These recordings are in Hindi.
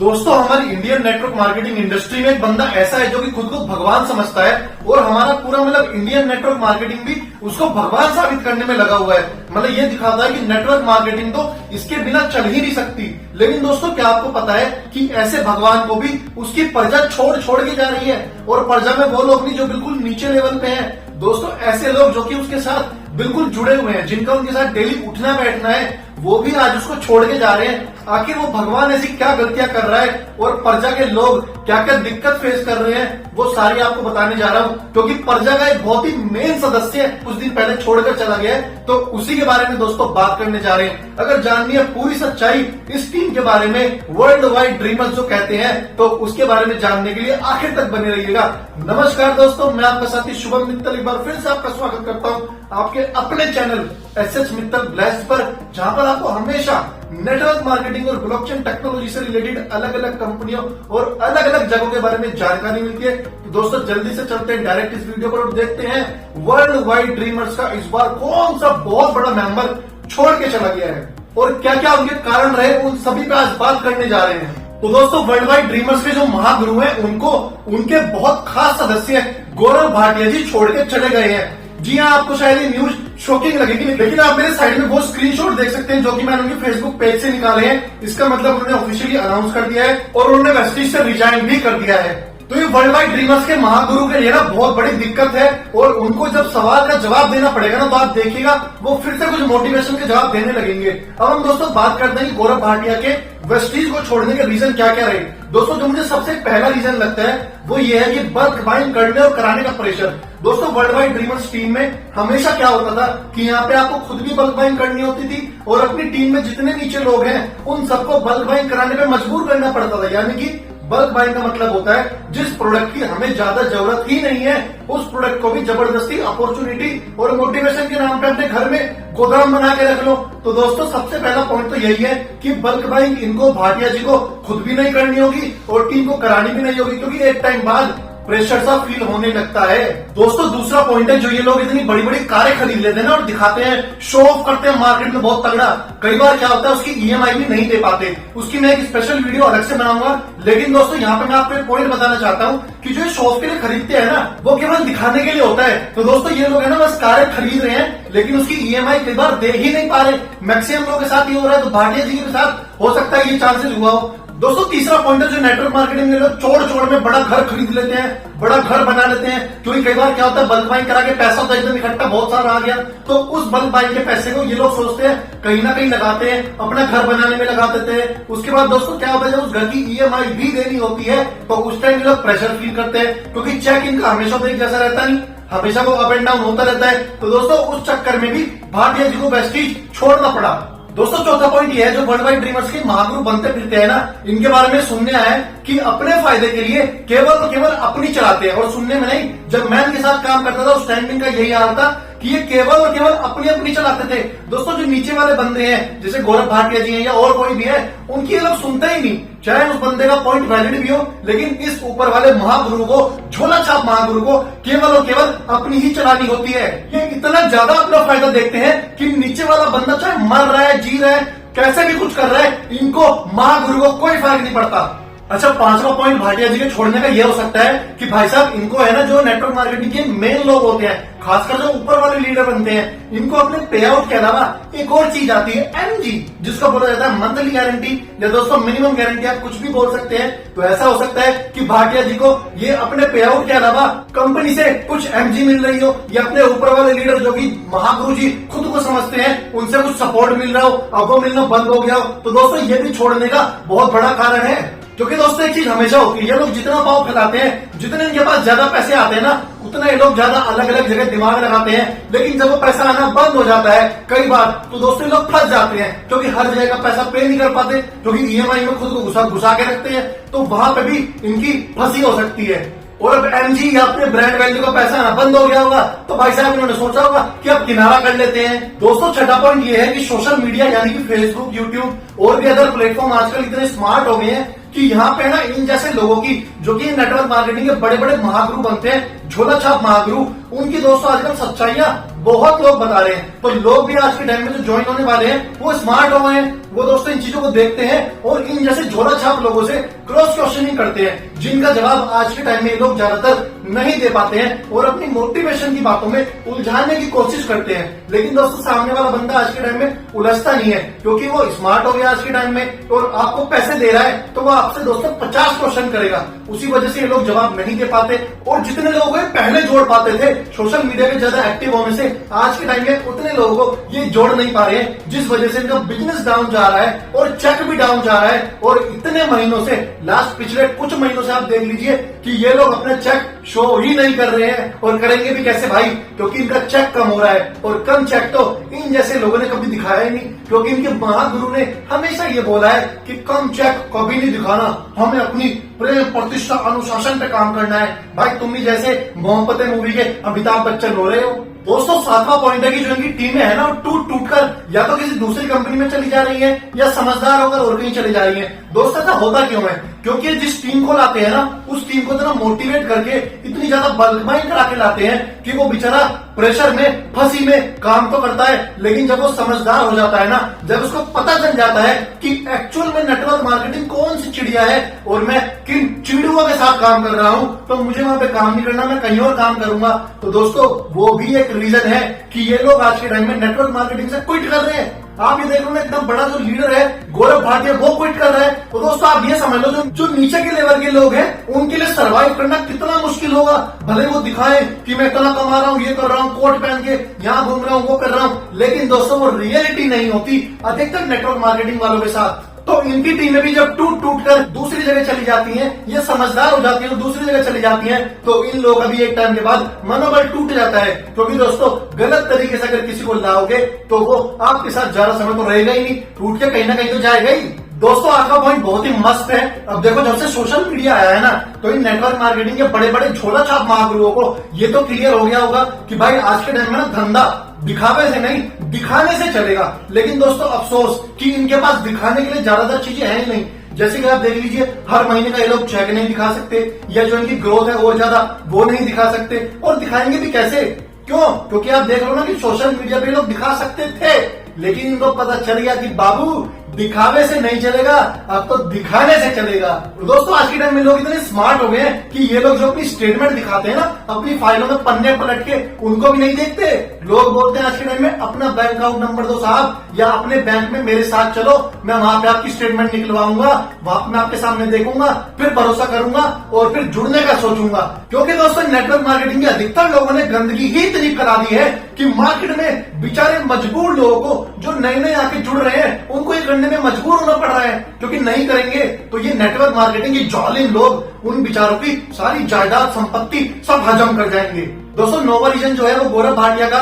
दोस्तों हमारी इंडियन नेटवर्क मार्केटिंग इंडस्ट्री में एक बंदा ऐसा है जो कि खुद को भगवान समझता है और हमारा पूरा इंडियन नेटवर्क मार्केटिंग भी उसको भगवान साबित करने में लगा हुआ है। ये दिखाता है कि नेटवर्क मार्केटिंग तो इसके बिना चल ही नहीं सकती। लेकिन दोस्तों क्या आपको पता है कि ऐसे भगवान को भी उसकी प्रजा छोड़ छोड़ के जा रही है और प्रजा में वो लोग नहीं जो बिल्कुल नीचे लेवल पे हैं। दोस्तों ऐसे लोग जो कि उसके साथ बिल्कुल जुड़े हुए हैं, जिनका उनके साथ डेली उठना बैठना है, वो भी आज उसको छोड़ के जा रहे हैं। आखिर वो भगवान ऐसी क्या गलतियां कर रहा है और प्रजा के लोग क्या क्या दिक्कत फेस कर रहे हैं, वो सारी आपको बताने जा रहा हूं। क्योंकि प्रजा का एक बहुत ही मेन सदस्य कुछ दिन पहले छोड़कर चला गया है, तो उसी के बारे में दोस्तों बात करने जा रहे हैं। अगर जाननी है पूरी सच्चाई इस टीम के बारे में, वर्ल्ड वाइड ड्रीमर्स जो कहते हैं, तो उसके बारे में जानने के लिए आखिर तक बने रहिएगा। नमस्कार दोस्तों, मैं आपका साथी शुभम मित्तल एक बार फिर से आपका स्वागत करता हूं आपके अपने चैनल एसएच मित्तल ब्लेस्ड पर, जहां पर आपको हमेशा नेटवर्क मार्केटिंग और ब्लॉकचेन टेक्नोलॉजी से रिलेटेड अलग अलग कंपनियों और अलग अलग जगहों के बारे में जानकारी मिलती है। तो दोस्तों जल्दी से चलते हैं डायरेक्ट इस वीडियो पर और देखते हैं वर्ल्ड वाइड ड्रीमर्स का इस बार कौन सा बहुत बड़ा मेंबर छोड़ के चला गया है और क्या क्या उनके कारण रहे, उन सभी पे आज बात करने जा रहे हैं। तो दोस्तों वर्ल्ड वाइड ड्रीमर्स के जो महागुरु हैं, उनको उनके बहुत खास सदस्य गौरव भाटिया जी छोड़ के चले गए हैं। जी हाँ, आपको शायद ये न्यूज शॉकिंग लगेगी, लेकिन आप मेरे साइड में वो स्क्रीनशॉट देख सकते हैं जो कि मैंने उनके फेसबुक पेज से निकाले हैं। इसका मतलब उन्होंने ऑफिशियली अनाउंस कर दिया है और उन्होंने वेस्टिज से रिजाइन भी कर दिया है। तो ये वर्ल्ड वाइड ड्रीमर्स के महागुरु के लिए ना बहुत बड़ी दिक्कत है और उनको जब सवाल का जवाब देना पड़ेगा ना, तो आप देखिएगा वो फिर से कुछ मोटिवेशन के जवाब देने लगेंगे। अब हम दोस्तों बात करते हैं कि गौरव भाटिया के वेस्टिज को छोड़ने के रीजन क्या क्या रहे। दोस्तों जो मुझे सबसे पहला रीजन लगता है वो ये है कि बल्क बाइंग करने और कराने का प्रेशर। दोस्तों वर्ल्ड वाइड ड्रीमर्स टीम में हमेशा क्या होता था कि यहाँ पे आपको खुद भी बल्क बाइंग करनी होती थी और अपनी टीम में जितने नीचे लोग हैं उन सबको बल्क बाइंग कराने पे मजबूर करना पड़ता था। यानी कि बल्क बाइंग का मतलब होता है जिस प्रोडक्ट की हमें ज्यादा जरूरत ही नहीं है, उस प्रोडक्ट को भी जबरदस्ती अपॉर्चुनिटी और मोटिवेशन के नाम पे अपने घर में गोदाम बना के रख लो। तो दोस्तों सबसे पहला पॉइंट तो यही है कि बल्क बाइंग इनको भाटिया जी को खुद भी नहीं करनी होगी और टीम को करानी भी नहीं होगी, क्योंकि एक टाइम बाद प्रेशर सा फील होने लगता है। दोस्तों दूसरा पॉइंट है, जो ये लोग इतनी बड़ी बड़ी कारें खरीद लेते हैं ना और दिखाते हैं, शो ऑफ करते हैं मार्केट में बहुत तगड़ा। कई बार क्या होता है उसकी ईएमआई भी नहीं दे पाते, उसकी मैं एक स्पेशल वीडियो अलग से बनाऊंगा। लेकिन दोस्तों यहाँ पे मैं आपको एक पॉइंट बताना चाहता हूँ कि जो शो ऑफ के लिए खरीदते हैं ना, वो केवल दिखाने के लिए होता है। तो दोस्तों ये लोग है ना बस कारें खरीद रहे हैं लेकिन उसकी ईएमआई कई बार दे ही नहीं पा रहे। मैक्सिमम लोगों के साथ ये हो रहा है, तो भाटिया जी के साथ हो सकता है ये चांसेस हुआ हो। दोस्तों तीसरा पॉइंट है, जो नेटवर्क मार्केटिंग में लोग चोर चोर में बड़ा घर खरीद लेते हैं, बड़ा घर बना लेते हैं। क्योंकि कई बार क्या होता है बल्क बाइंग करा के पैसा तो एकदम इकट्ठा बहुत सारा आ गया, तो उस बल्क बाइंग के पैसे को ये लोग सोचते हैं कहीं ना कहीं लगाते हैं, अपना घर बनाने में लगा देते हैं। उसके बाद दोस्तों क्या होता है, जब उस घर की ईएमआई भी देनी होती है तो उस टाइम ये लोग प्रेशर फील करते हैं, क्योंकि चेक इनका हमेशा तो एक जैसा रहता नहीं, हमेशा वो अप एंड डाउन होता रहता है। तो दोस्तों उस चक्कर में भी भाटिया जी को वेस्टिज छोड़ना पड़ा। दोस्तों चौथा पॉइंट ये है, जो वर्ल्ड वाइड ड्रीमर्स के महागुरु बनते फिरते हैं ना, इनके बारे में सुनने आए कि अपने फायदे के लिए केवल और केवल अपनी चलाते हैं। और सुनने में नहीं, जब मैं इनके साथ काम करता था उस टाइम इनका यही हाल था कि ये केवल और केवल अपनी अपनी चलाते थे। दोस्तों जो नीचे वाले बंदे हैं जैसे गौरव भाटिया जी हैं या और कोई भी है, उनकी ये लोग सुनते ही नहीं, चाहे उस बंदे का पॉइंट वैलिड भी हो। लेकिन इस ऊपर वाले महागुरु को, झोला छाप महागुरु को केवल और केवल अपनी ही चलानी होती है। ये इतना ज्यादा अपना फायदा देखते हैं कि नीचे वाला बंदा चाहे मर रहा है, जी रहा है, कैसे भी कुछ कर रहा है, इनको महागुरु को कोई फर्क नहीं पड़ता। अच्छा पांचवा पॉइंट भाटिया जी के छोड़ने का यह हो सकता है कि भाई साहब इनको है ना, जो नेटवर्क मार्केटिंग के मेन लोग होते हैं, खासकर जो ऊपर वाले लीडर बनते हैं, इनको अपने पे आउट के अलावा एक और चीज आती है एमजी, जिसको बोला जाता है मंथली गारंटी या दोस्तों मिनिमम गारंटी, आप कुछ भी बोल सकते हैं। तो ऐसा हो सकता है कि भाटिया जी को ये अपने पे आउट के अलावा कंपनी से कुछ एमजी मिल रही हो, या अपने ऊपर वाले लीडर जो कि महागुरु जी खुद को समझते हैं उनसे कुछ सपोर्ट मिल रहा हो, अब वो मिलना बंद हो गया हो। तो दोस्तों ये भी छोड़ने का बहुत बड़ा कारण है। क्योंकि दोस्तों एक चीज हमेशा होती है, ये लोग जितना पाव फैलाते हैं, जितने इनके पास ज्यादा पैसे आते हैं ना, उतना ये लोग ज्यादा अलग अलग जगह दिमाग लगाते हैं। लेकिन जब वो पैसा आना बंद हो जाता है कई बार, तो दोस्तों लोग फंस जाते हैं, क्योंकि हर जगह का पैसा पे नहीं कर पाते, क्योंकि ईएमआई में खुद को घुसा के रखते हैं। तो वहां पे भी इनकी फंसी हो सकती है। और अब एमजी या अपने ब्रांड वैल्यू का पैसा आना बंद हो गया होगा, तो भाई साहब इन्होंने सोचा होगा कि अब किनारा कर लेते हैं। दोस्तों छठा पॉइंट ये है कि सोशल मीडिया यानी कि फेसबुक, यूट्यूब और भी अदर प्लेटफॉर्म आजकल इतने स्मार्ट हो गए हैं कि यहाँ पे ना इन जैसे लोगों की, जो कि नेटवर्क मार्केटिंग के बड़े बड़े महागुरु बनते हैं, झोला छाप महागुरु, उनकी दोस्तों आजकल सच्चाइयां बहुत लोग बता रहे हैं। तो लोग भी आज के टाइम में जो ज्वाइन होने वाले हैं वो स्मार्ट हो गए हैं। वो दोस्तों इन चीजों को देखते हैं और इन जैसे झोला छाप लोगों से क्रॉस क्वेश्चनिंग करते हैं, जिनका जवाब आज के टाइम में लोग ज्यादातर नहीं दे पाते हैं और अपनी मोटिवेशन की बातों में उलझाने की कोशिश करते हैं। लेकिन दोस्तों सामने वाला बंदा आज के टाइम में उलझता नहीं है, क्योंकि वो स्मार्ट हो गया आज के टाइम में और आपको पैसे दे रहा है, तो वो आपसे दोस्तों 50 क्वेश्चन करेगा। उसी वजह से ये लोग जवाब नहीं दे पाते और जितने लोग पहले जोड़ पाते थे सोशल मीडिया के ज्यादा एक्टिव होने से, आज के टाइम में उतने लोगों को ये जोड़ नहीं पा रहे हैं, जिस वजह से इनका बिजनेस डाउन जा रहा है और चेक भी डाउन जा रहा है। और इतने महीनों से, लास्ट पिछले कुछ महीनों से आप देख लीजिए कि ये लोग अपने चेक शो ही नहीं कर रहे हैं और करेंगे भी कैसे भाई, क्योंकि इनका चेक कम हो रहा है और कम चेक तो इन जैसे लोगों ने कभी दिखाया ही नहीं, क्योंकि इनके महागुरु ने हमेशा ये बोला है कि कम चेक कभी नहीं दिखाना, हमें अपनी प्रेम प्रतिष्ठा अनुशासन पे काम करना है। भाई तुम भी जैसे मोहब्बतें मूवी के अमिताभ बच्चन हो रहे हो। दोस्तों सातवां पॉइंट है कि जो इनकी टीमें है ना, वो टूट टूट कर या तो किसी दूसरी कंपनी में चली जा रही है या समझदार होकर और कहीं चली जा रही है। दोस्तों ऐसा होता क्यों है? क्योंकि जिस टीम को लाते हैं ना, उस टीम को इतना मोटिवेट करके इतनी ज्यादा बल्कबाइन करा के लाते हैं कि वो बेचारा प्रेशर में, फंसी में काम तो करता है, लेकिन जब वो समझदार हो जाता है ना, जब उसको पता चल जाता है कि एक्चुअल में नेटवर्क मार्केटिंग कौन सी चिड़िया है और मैं किन चिड़ियों के साथ काम कर रहा हूं, तो मुझे वहां पे काम नहीं करना, मैं कहीं और काम करूंगा। तो दोस्तों वो भी एक रीजन है कि ये लोग आज के टाइम में नेटवर्क मार्केटिंग से क्विट कर रहे हैं। आप ये देख लो ना, इतना बड़ा जो लीडर है गौरव भाटिया, वो क्विट कर रहा है। तो दोस्तों आप ये समझ लो, जो नीचे के लेवल के लोग हैं उनके लिए सरवाइव करना कितना मुश्किल होगा। भले वो दिखाएं कि मैं इतना कमा रहा हूँ, ये कर रहा हूँ, कोट पहन के यहाँ घूम रहा हूँ, वो कर रहा हूँ, लेकिन दोस्तों वो रियलिटी नहीं होती अधिकतर नेटवर्क मार्केटिंग वालों के साथ। तो इनकी टीमें भी जब टूट टूट कर दूसरी जगह चली जाती हैं, ये समझदार हो जाती है, दूसरी जगह चली जाती हैं, तो इन लोगों का भी एक टाइम के बाद मनोबल टूट जाता है। क्योंकि दोस्तों गलत तरीके से अगर किसी को लाओगे तो वो आपके साथ ज्यादा समय तो रहेगा ही नहीं, टूट के कहीं ना कहीं तो जाएगा ही। दोस्तों आज का पॉइंट बहुत ही मस्त है। अब देखो जब से सोशल मीडिया आया है ना, तो इन नेटवर्क मार्केटिंग के बड़े बड़े झोला छाप महागुरुओं को ये तो क्लियर हो गया होगा कि भाई आज के टाइम में ना धंधा दिखावे से नहीं, दिखाने से चलेगा। लेकिन दोस्तों अफसोस कि इनके पास दिखाने के लिए ज्यादातर चीजें हैं ही नहीं। जैसे कि आप देख लीजिए, हर महीने का ये लोग चेक नहीं दिखा सकते, या जो इनकी ग्रोथ है और ज्यादा वो नहीं दिखा सकते, और दिखाएंगे भी कैसे? क्यों? क्योंकि आप देख लो ना कि सोशल मीडिया पे लोग दिखा सकते थे, लेकिन इनको पता चल गया कि बाबू दिखावे से नहीं चलेगा, अब तो दिखाने से चलेगा। दोस्तों आज के टाइम में लोग इतने स्मार्ट हो गए हैं कि ये लोग जो अपनी स्टेटमेंट दिखाते हैं ना, अपनी फाइलों में पन्ने पलट के उनको भी नहीं देखते। लोग बोलते हैं आज के टाइम में अपना बैंक अकाउंट नंबर दो साहब, या अपने बैंक में मेरे साथ चलो, मैं वहां पे आपकी स्टेटमेंट निकलवाऊंगा, वहां मैं आपके सामने देखूंगा, फिर भरोसा करूंगा और फिर जुड़ने का सोचूंगा। क्योंकि दोस्तों नेटवर्क मार्केटिंग के अधिकतर लोगों ने गंदगी ही इतनी फैला दी है कि मार्केट में बेचारे मजबूर लोगों को, जो नए नए आके जुड़ रहे हैं, उनको ये में मजबूर होना पड़ रहा है। क्योंकि नहीं करेंगे तो ये नेटवर्क मार्केटिंग के जालिम लोग उन बेचारों की सारी जायदाद संपत्ति सब हजम कर जाएंगे। दोस्तों नोवा रीजन जो है वो गौरव भाटिया का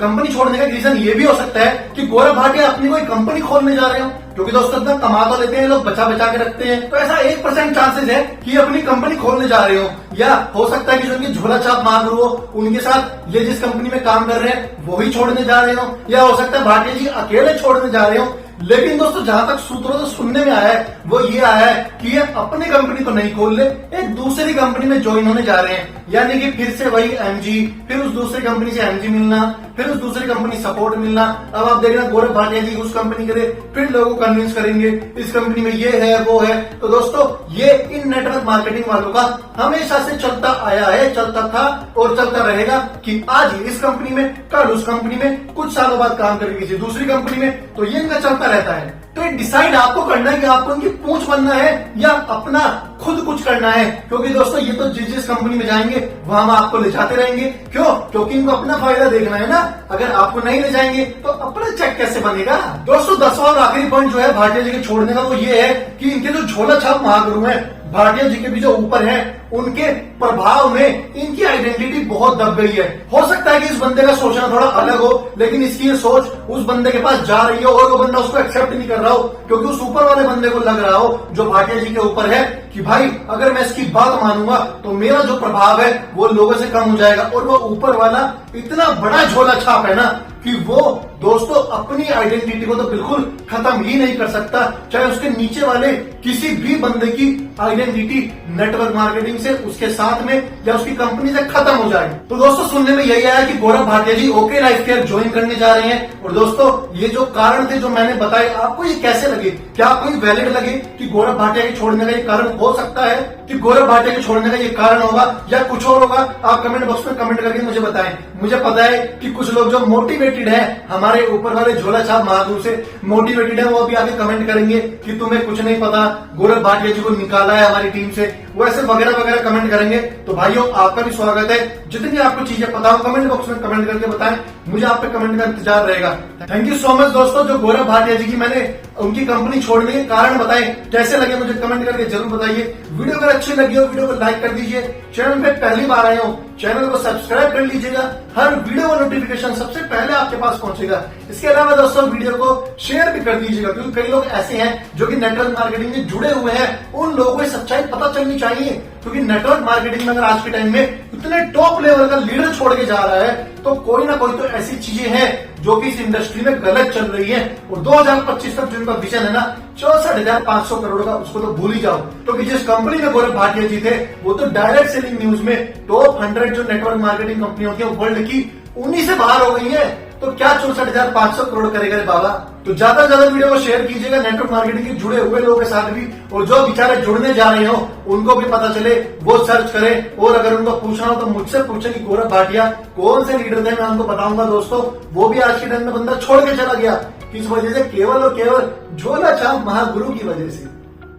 कंपनी छोड़ने का रीजन ये भी हो सकता है कि गौरव भाटिया अपनी कोई कंपनी खोलने जा रहे हो, क्योंकि दोस्तों इतना कमा तो लेते हैं लोग, बचा बचा के रखते हैं, तो ऐसा 1% चांसेस है कि अपनी कंपनी खोलने जा रहे हो। या हो सकता है कि जो उनके झोला छाप महागुरु हो, उनके साथ ये जिस कंपनी में काम कर रहे हैं वो ही छोड़ने जा रहे हो, या हो सकता है भाटिया जी अकेले छोड़ने जा रहे हो। लेकिन दोस्तों जहां तक सूत्रों से सुनने में आया है वो ये आया है कि ये अपनी कंपनी तो नहीं खोल ले, एक दूसरी कंपनी में ज्वाइन होने जा रहे हैं। यानी कि फिर से वही एमजी, फिर उस दूसरी कंपनी से एमजी मिलना, फिर उस दूसरी कंपनी सपोर्ट मिलना। अब आप देखना गौरव भाटिया जी उस कंपनी के लिए फिर लोगों को कन्विंस करेंगे इस कंपनी में ये है वो है। तो दोस्तों ये इन नेटवर्क मार्केटिंग वालों का हमेशा से चलता आया है, चलता था और चलता रहेगा कि आज इस कंपनी में, कल उस कंपनी में, कुछ सालों बाद काम करेंगे किसी दूसरी कंपनी में। तो ये इनका चलता रहता है। तो ये डिसाइड आपको करना है कि आपको इनकी पूंछ बनना है या अपना खुद कुछ करना है। क्योंकि दोस्तों ये तो जिस जिस कंपनी में जाएंगे वहां आपको ले जाते रहेंगे। क्यों? क्योंकि इनको अपना फायदा देखना है ना। अगर आपको नहीं ले जाएंगे तो अपना चेक कैसे बनेगा? दोस्तों 10वां और आखिरी पॉइंट जो है भाटिया जी के छोड़ने का वो ये है कि इनके जो झोला छाप महागुरु है भाटिया जी के भी जो ऊपर है, उनके प्रभाव में इनकी आइडेंटिटी बहुत दब गई है। हो सकता है कि इस बंदे का सोचना थोड़ा अलग हो, लेकिन इसकी ये सोच उस बंदे के पास जा रही हो और वो बंदा उसको एक्सेप्ट नहीं कर रहा हो, क्योंकि उस ऊपर वाले बंदे को लग रहा हो जो भाटिया जी के ऊपर है कि भाई अगर मैं इसकी बात मानूंगा तो मेरा जो प्रभाव है वो लोगों से कम हो जाएगा। और वो ऊपर वाला इतना बड़ा झोला छाप है ना कि वो दोस्तों अपनी आइडेंटिटी को तो बिल्कुल खत्म ही नहीं कर सकता, चाहे उसके नीचे वाले किसी भी बंदे की आइडेंटिटी नेटवर्क मार्केटिंग से, उसके साथ में या उसकी कंपनी से खत्म हो जाए। तो दोस्तों सुनने में यही आया कि गौरव भाटिया जी ओके लाइफ केयर ज्वाइन करने जा रहे हैं। और दोस्तों ये जो कारण थे जो मैंने बताए, आपको ये कैसे लगे? क्या आपको ये वैलिड लगे कि गौरव भाटिया के छोड़ने का ये कारण हो सकता है, कि गौरव भाटिया के छोड़ने का ये कारण होगा या कुछ और होगा? आप कमेंट बॉक्स में कमेंट करके मुझे बताएं। मुझे पता है कि कुछ लोग जो मोटिवेटेड है, हमारे ऊपर वाले झोला छाप महादेव से मोटिवेटेड है, वो अभी आगे कमेंट करेंगे कि तुम्हें कुछ नहीं पता, गौरव भाटिया जी को निकाला है हमारी टीम से, वो ऐसे वगैरह वगैरह कमेंट करेंगे। तो भाइयों आपका भी स्वागत है, जितनी आपको चीजें पता हो कमेंट बॉक्स में कमेंट करके बताएं, मुझे आप पे कमेंट का इंतजार रहेगा। थैंक यू सो मच दोस्तों, जो गौरव भाटिया जी की मैंने उनकी कंपनी छोड़ने के कारण बताए, कैसे लगे मुझे कमेंट करके जरूर बताइए। वीडियो अगर अच्छी लगी हो वीडियो को लाइक कर दीजिए, चैनल पे पहली बार आए हो चैनल को सब्सक्राइब कर लीजिएगा, हर वीडियो का नोटिफिकेशन सबसे पहले आपके पास पहुंचेगा। इसके अलावा दोस्तों वीडियो को शेयर भी कर दीजिएगा, क्योंकि कई लोग ऐसे हैं जो कि नेटवर्क मार्केटिंग में जुड़े हुए हैं, उन लोगों को सच्चाई पता चलनी चाहिए। क्योंकि नेटवर्क मार्केटिंग में अगर आज के टाइम में इतने टॉप लेवल का लीडर छोड़ के जा रहा है, तो कोई ना कोई तो ऐसी चीजें हैं जो कि इस इंडस्ट्री में गलत चल रही है। और 2025 तक जिनका विजन है ना 64,500 करोड़ का, उसको तो भूल ही जाओ। क्योंकि जिस कंपनी में गौरव भाटिया जी थे, वो तो डायरेक्ट सेलिंग न्यूज में टॉप 100 जो नेटवर्क मार्केटिंग कंपनी होती है वर्ल्ड की, उन्हीं से बाहर हो गई है। तो क्या 64,500 करोड़ करेगा रे बाबा? तो ज्यादा से ज्यादा वीडियो को शेयर कीजिएगा नेटवर्क मार्केटिंग के जुड़े हुए लोगों के साथ भी, और जो बेचारे जुड़ने जा रहे हो उनको भी पता चले, वो सर्च करें। और अगर उनको पूछना हो तो मुझसे पूछे कि गौरव भाटिया कौन से लीडर थे, मैं उनको बताऊंगा दोस्तों। वो भी आज के टाइम में बंदा छोड़ के चला गया, किस वजह से? केवल और केवल झोला छाप महागुरु की वजह से।